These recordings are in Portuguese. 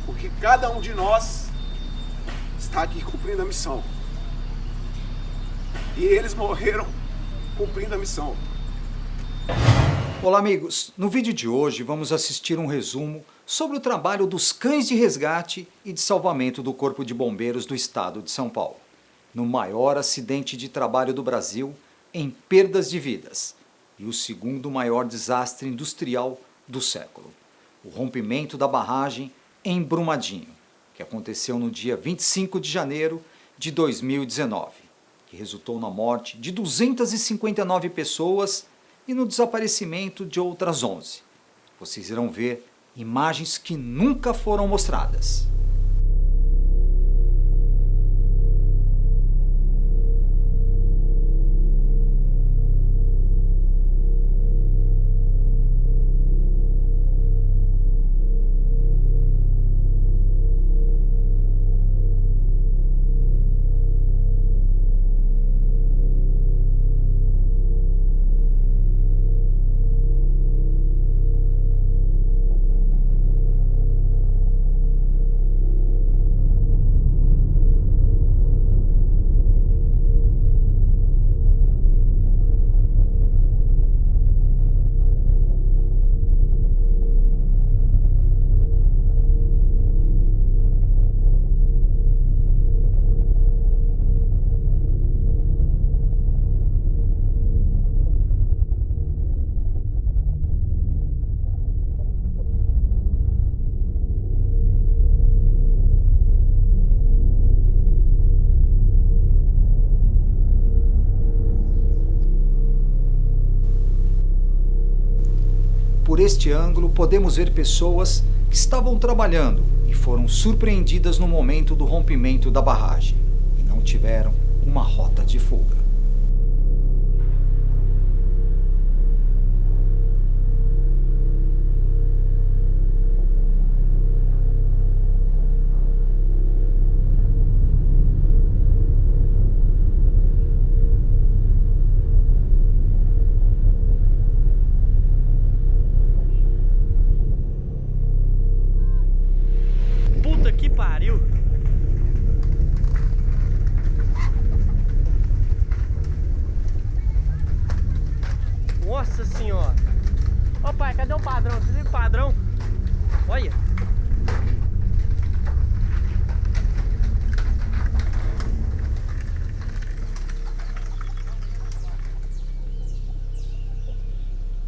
porque cada um de nós está aqui cumprindo a missão. E eles morreram cumprindo a missão. Olá amigos, no vídeo de hoje vamos assistir um resumo sobre o trabalho dos cães de resgate e de salvamento do Corpo de Bombeiros do Estado de São Paulo, no maior acidente de trabalho do Brasil em perdas de vidas e o segundo maior desastre industrial do século, o rompimento da barragem em Brumadinho, que aconteceu no dia 25 de janeiro de 2019, que resultou na morte de 259 pessoas e no desaparecimento de outras 11. Vocês irão ver imagens que nunca foram mostradas. Por este ângulo, podemos ver pessoas que estavam trabalhando e foram surpreendidas no momento do rompimento da barragem e não tiveram uma rota de fuga. Que pariu! Nossa senhora! Ô pai, cadê o padrão? Você viu o padrão? Olha!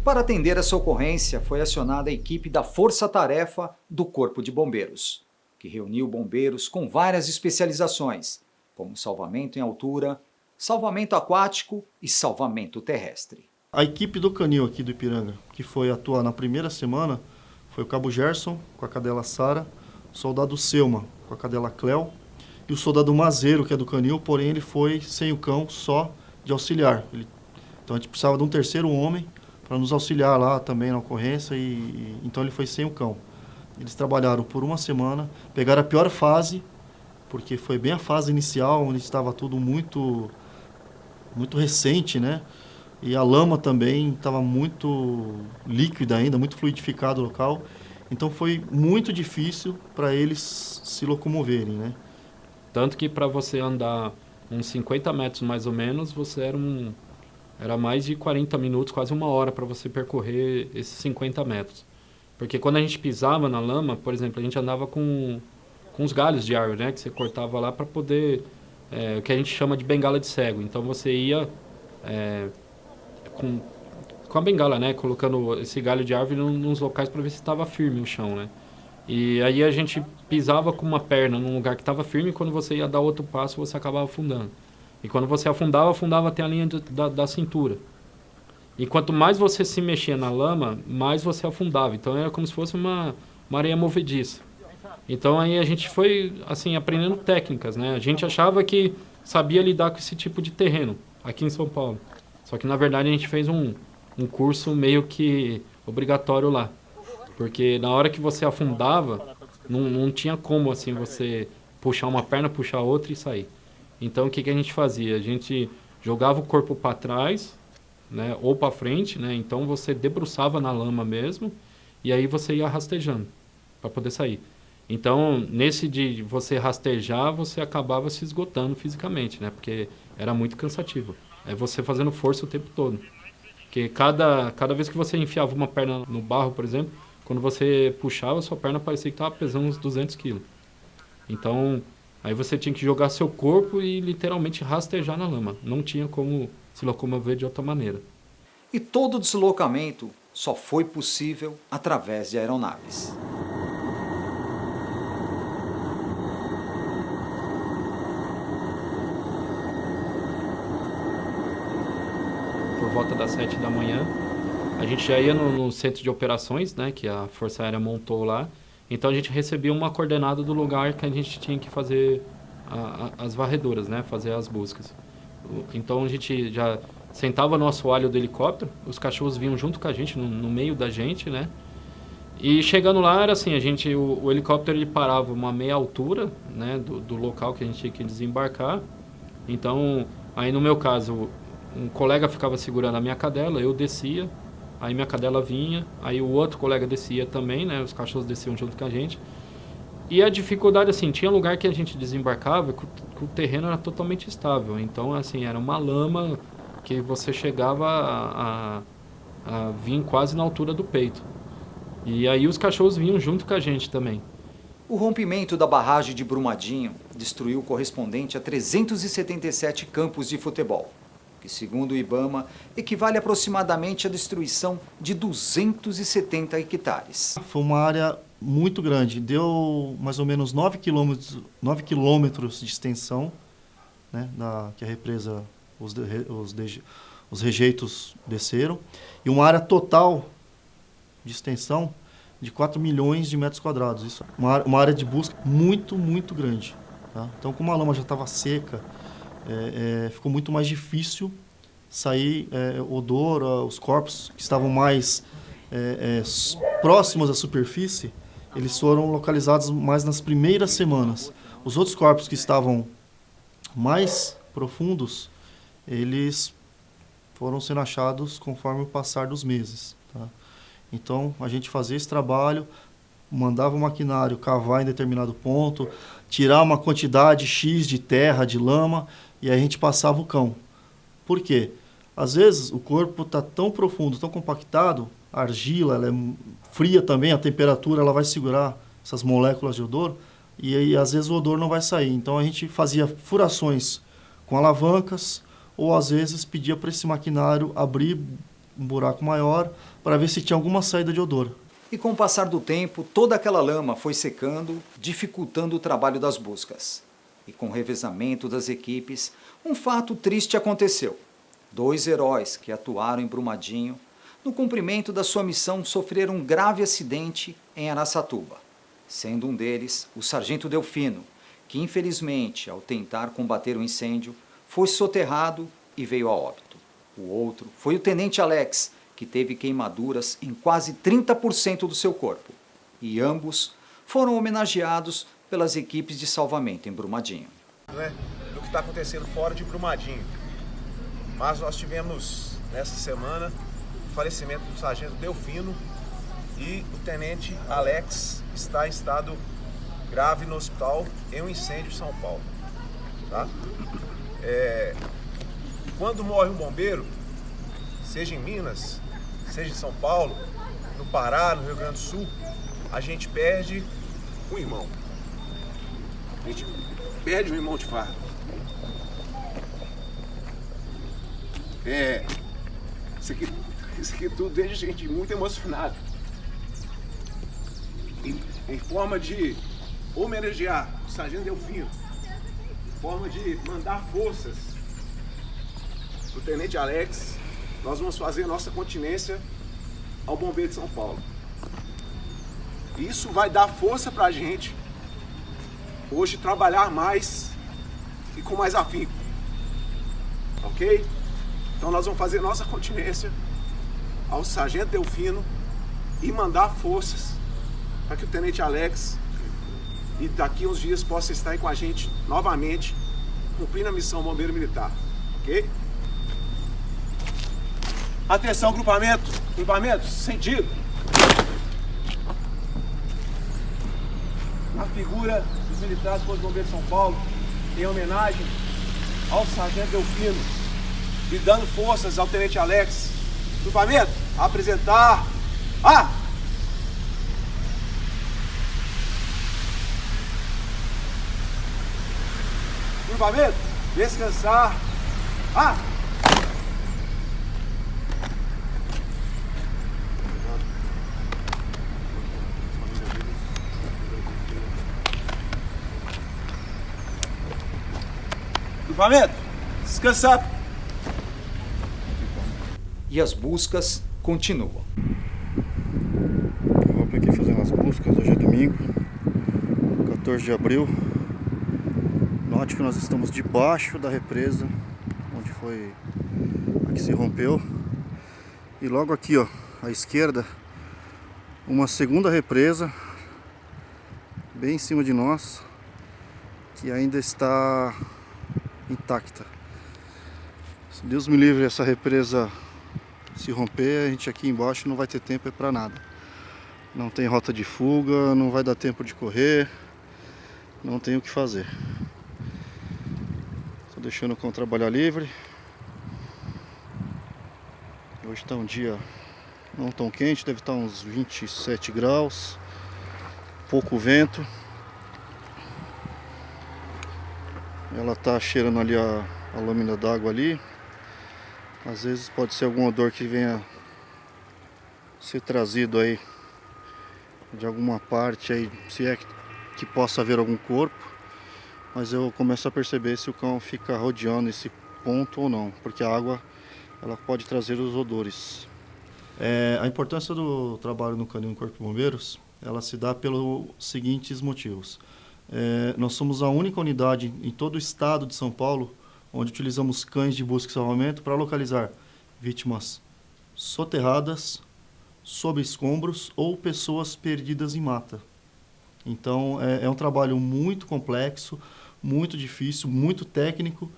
Para atender essa ocorrência, foi acionada a equipe da Força Tarefa do Corpo de Bombeiros, que reuniu bombeiros com várias especializações, como salvamento em altura, salvamento aquático e salvamento terrestre. A equipe do Canil aqui do Ipiranga, que foi atuar na primeira semana, foi o Cabo Gerson com a cadela Sara, o soldado Selma com a cadela Cleo e o soldado Mazeiro, que é do Canil, porém ele foi sem o cão, só de auxiliar. Então a gente precisava de um terceiro homem para nos auxiliar lá também na ocorrência, então ele foi sem o cão. Eles trabalharam por uma semana, pegaram a pior fase, porque foi bem a fase inicial, onde estava tudo muito recente, né? E a lama também estava muito líquida ainda, muito fluidificado o local. Então foi muito difícil para eles se locomoverem, né? Tanto que para você andar uns 50 metros mais ou menos, você era mais de 40 minutos, quase uma hora para você percorrer esses 50 metros. Porque quando a gente pisava na lama, por exemplo, a gente andava com os galhos de árvore, né? Que você cortava lá para poder, o que a gente chama de bengala de cego. Então você ia com a bengala, né? Colocando esse galho de árvore nos locais para ver se estava firme o chão, né? E aí a gente pisava com uma perna num lugar que estava firme e quando você ia dar outro passo você acabava afundando. E quando você afundava até a linha da cintura. E quanto mais você se mexia na lama, mais você afundava. Então era como se fosse uma areia movediça. Então aí a gente foi assim aprendendo técnicas, né? A gente achava que sabia lidar com esse tipo de terreno aqui em São Paulo. Só que na verdade a gente fez um curso meio que obrigatório lá. Porque na hora que você afundava, não tinha como assim você puxar uma perna, puxar outra e sair. Então o que a gente fazia? A gente jogava o corpo para trás, né, ou para frente, né? Então você debruçava na lama mesmo e aí você ia rastejando para poder sair. Então, nesse de você rastejar, você acabava se esgotando fisicamente, né? Porque era muito cansativo. É você fazendo força o tempo todo. Porque cada vez que você enfiava uma perna no barro, por exemplo, quando você puxava, sua perna parecia que estava pesando uns 200 quilos. Então, aí você tinha que jogar seu corpo e literalmente rastejar na lama. Não tinha como se locomover de outra maneira. E todo deslocamento só foi possível através de aeronaves. Por volta das 7 da manhã, a gente já ia no centro de operações, né, que a Força Aérea montou lá. Então a gente recebia uma coordenada do lugar que a gente tinha que fazer as varreduras, né, fazer as buscas. Então a gente já sentava no assoalho do helicóptero, os cachorros vinham junto com a gente, no meio da gente, né? E chegando lá era assim, o helicóptero ele parava uma meia altura, né, do local que a gente tinha que desembarcar. Então, aí no meu caso, um colega ficava segurando a minha cadela, eu descia, aí minha cadela vinha, aí o outro colega descia também, né, os cachorros desciam junto com a gente. E a dificuldade, assim, tinha lugar que a gente desembarcava que o terreno era totalmente estável. Então, assim, era uma lama que você chegava a vir quase na altura do peito. E aí os cachorros vinham junto com a gente também. O rompimento da barragem de Brumadinho destruiu o correspondente a 377 campos de futebol, que, segundo o IBAMA, equivale aproximadamente à destruição de 270 hectares. Foi uma área muito grande, deu mais ou menos 9 quilômetros de extensão, né, que a represa, os rejeitos desceram, e uma área total de extensão de 4 milhões de metros quadrados. Isso, uma área de busca muito, muito grande. Tá? Então, como a lama já estava seca, ficou muito mais difícil sair odor, os corpos que estavam mais próximos à superfície, eles foram localizados mais nas primeiras semanas. Os outros corpos que estavam mais profundos, eles foram sendo achados conforme o passar dos meses. Tá? Então, a gente fazia esse trabalho, mandava o maquinário cavar em determinado ponto, tirar uma quantidade X de terra, de lama, e aí a gente passava o cão. Por quê? Às vezes o corpo está tão profundo, tão compactado, a argila ela é fria também, a temperatura ela vai segurar essas moléculas de odor, e aí às vezes o odor não vai sair. Então a gente fazia furações com alavancas, ou às vezes pedia para esse maquinário abrir um buraco maior para ver se tinha alguma saída de odor. E com o passar do tempo, toda aquela lama foi secando, dificultando o trabalho das buscas. E com o revezamento das equipes, um fato triste aconteceu. 2 heróis que atuaram em Brumadinho, no cumprimento da sua missão, sofreram um grave acidente em Araçatuba, sendo um deles o Sargento Delfino, que infelizmente, ao tentar combater o incêndio, foi soterrado e veio a óbito. O outro foi o Tenente Alex, que teve queimaduras em quase 30% do seu corpo. E ambos foram homenageados pelas equipes de salvamento em Brumadinho. Né, do que está acontecendo fora de Brumadinho. Mas nós tivemos, nessa semana, o falecimento do Sargento Delfino e o Tenente Alex está em estado grave no hospital em um incêndio em São Paulo. Tá? Quando morre um bombeiro, seja em Minas, seja em São Paulo, no Pará, no Rio Grande do Sul, a gente perde um irmão. A gente perde um irmão de farda. Isso aqui tudo deixa a gente muito emocionado. Em forma de homenagear o Sargento Delfino, em forma de mandar forças para o Tenente Alex, nós vamos fazer nossa continência ao Bombeiro de São Paulo. Isso vai dar força para a gente hoje trabalhar mais e com mais afinco. Ok? Então nós vamos fazer nossa continência ao Sargento Delfino e mandar forças para que o Tenente Alex e daqui uns dias possa estar aí com a gente novamente, cumprindo a missão Bombeiro Militar. Ok? Atenção, grupamento! Grupamento, sentido! a figura dos militares do Corpo de Bombeiros de São Paulo em homenagem ao Sargento Delfino e dando forças ao Tenente Alex. Grupamento, apresentar. Grupamento, descansar. Grupamento, descansar. E as buscas continuam. Eu vou aqui fazendo as buscas, hoje é domingo, 14 de abril. Note que nós estamos debaixo da represa, onde foi a que se rompeu. E logo aqui, ó, à esquerda, uma segunda represa, bem em cima de nós, que ainda está intacta. Se Deus me livre essa represa se romper, a gente aqui embaixo não vai ter tempo para nada. Não tem rota de fuga, não vai dar tempo de correr, não tem o que fazer. Estou deixando o cão trabalhar livre. Hoje está um dia não tão quente, deve estar uns 27 graus, pouco vento. Ela está cheirando ali a lâmina d'água ali. Às vezes pode ser algum odor que venha ser trazido aí de alguma parte aí, se é que possa haver algum corpo. Mas eu começo a perceber se o cão fica rodeando esse ponto ou não, porque a água ela pode trazer os odores. A importância do trabalho no Canil no Corpo de Bombeiros, ela se dá pelos seguintes motivos. Nós somos a única unidade em todo o estado de São Paulo onde utilizamos cães de busca e salvamento para localizar vítimas soterradas, sob escombros ou pessoas perdidas em mata. Então é um trabalho muito complexo, muito difícil, muito técnico,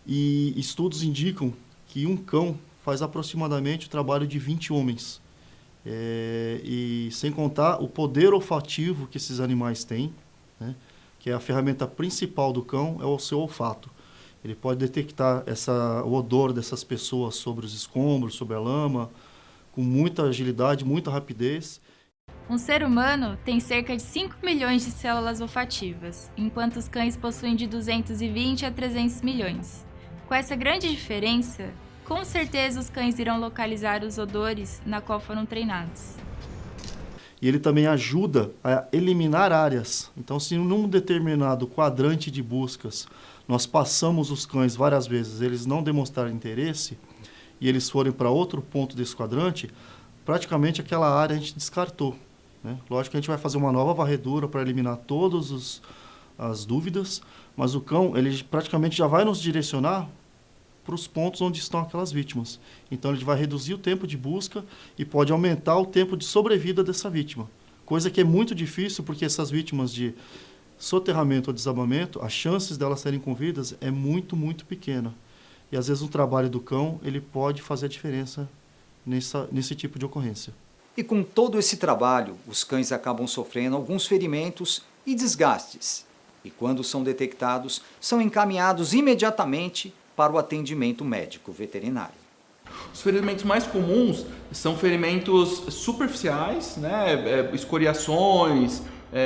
e estudos indicam que um cão faz aproximadamente o trabalho de 20 homens. E sem contar o poder olfativo que esses animais têm, né, que é a ferramenta principal do cão, é o seu olfato. Ele pode detectar o odor dessas pessoas sobre os escombros, sobre a lama, com muita agilidade, muita rapidez. Um ser humano tem cerca de 5 milhões de células olfativas, enquanto os cães possuem de 220 a 300 milhões. Com essa grande diferença, com certeza os cães irão localizar os odores na qual foram treinados. E ele também ajuda a eliminar áreas. Então, se num determinado quadrante de buscas nós passamos os cães várias vezes, eles não demonstrarem interesse e eles forem para outro ponto desse quadrante, praticamente aquela área a gente descartou, né? Lógico que a gente vai fazer uma nova varredura para eliminar todas as dúvidas, mas o cão ele praticamente já vai nos direcionar para os pontos onde estão aquelas vítimas. Então ele vai reduzir o tempo de busca e pode aumentar o tempo de sobrevida dessa vítima. Coisa que é muito difícil porque essas vítimas de soterramento ou desabamento, as chances delas serem convidas é muito, muito pequena. E às vezes o trabalho do cão ele pode fazer a diferença nesse tipo de ocorrência. E com todo esse trabalho, os cães acabam sofrendo alguns ferimentos e desgastes. E quando são detectados, são encaminhados imediatamente para o atendimento médico veterinário. Os ferimentos mais comuns são ferimentos superficiais, né? Escoriações,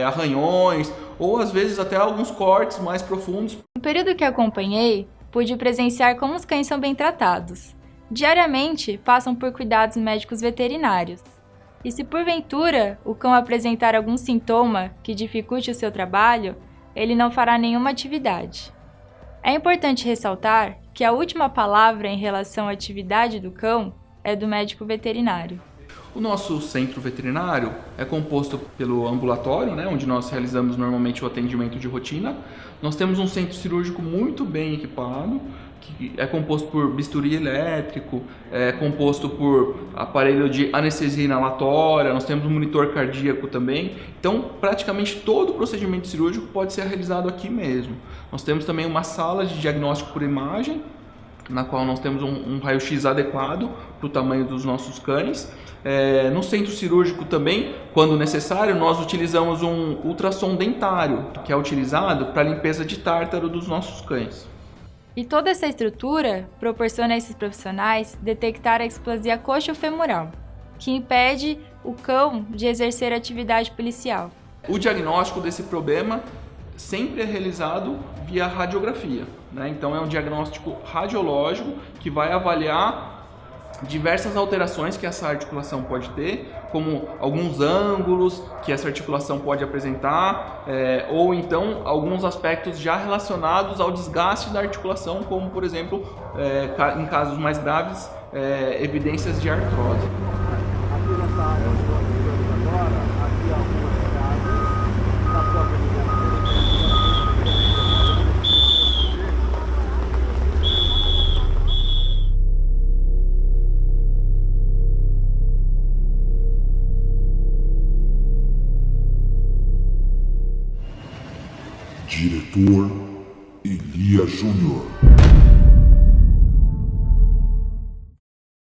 arranhões, ou às vezes até alguns cortes mais profundos. No período que acompanhei, pude presenciar como os cães são bem tratados. Diariamente, passam por cuidados médicos veterinários. E se porventura o cão apresentar algum sintoma que dificulte o seu trabalho, ele não fará nenhuma atividade. É importante ressaltar que a última palavra em relação à atividade do cão é do médico veterinário. O nosso centro veterinário é composto pelo ambulatório, né, onde nós realizamos normalmente o atendimento de rotina. Nós temos um centro cirúrgico muito bem equipado, que é composto por bisturi elétrico, é composto por aparelho de anestesia inalatória, nós temos um monitor cardíaco também. Então, praticamente todo o procedimento cirúrgico pode ser realizado aqui mesmo. Nós temos também uma sala de diagnóstico por imagem, na qual nós temos um raio-x adequado para o tamanho dos nossos cães. No centro cirúrgico também, quando necessário, nós utilizamos um ultrassom dentário, que é utilizado para a limpeza de tártaro dos nossos cães. E toda essa estrutura proporciona a esses profissionais detectar a displasia coxo-femoral, que impede o cão de exercer atividade policial. O diagnóstico desse problema sempre é realizado via radiografia, né? Então é um diagnóstico radiológico que vai avaliar diversas alterações que essa articulação pode ter, como alguns ângulos que essa articulação pode apresentar, ou então alguns aspectos já relacionados ao desgaste da articulação, como por exemplo, em casos mais graves, evidências de artrose. Aqui nessa área onde nós estamos agora, aqui algumas casas da própria Diretor Elia Júnior.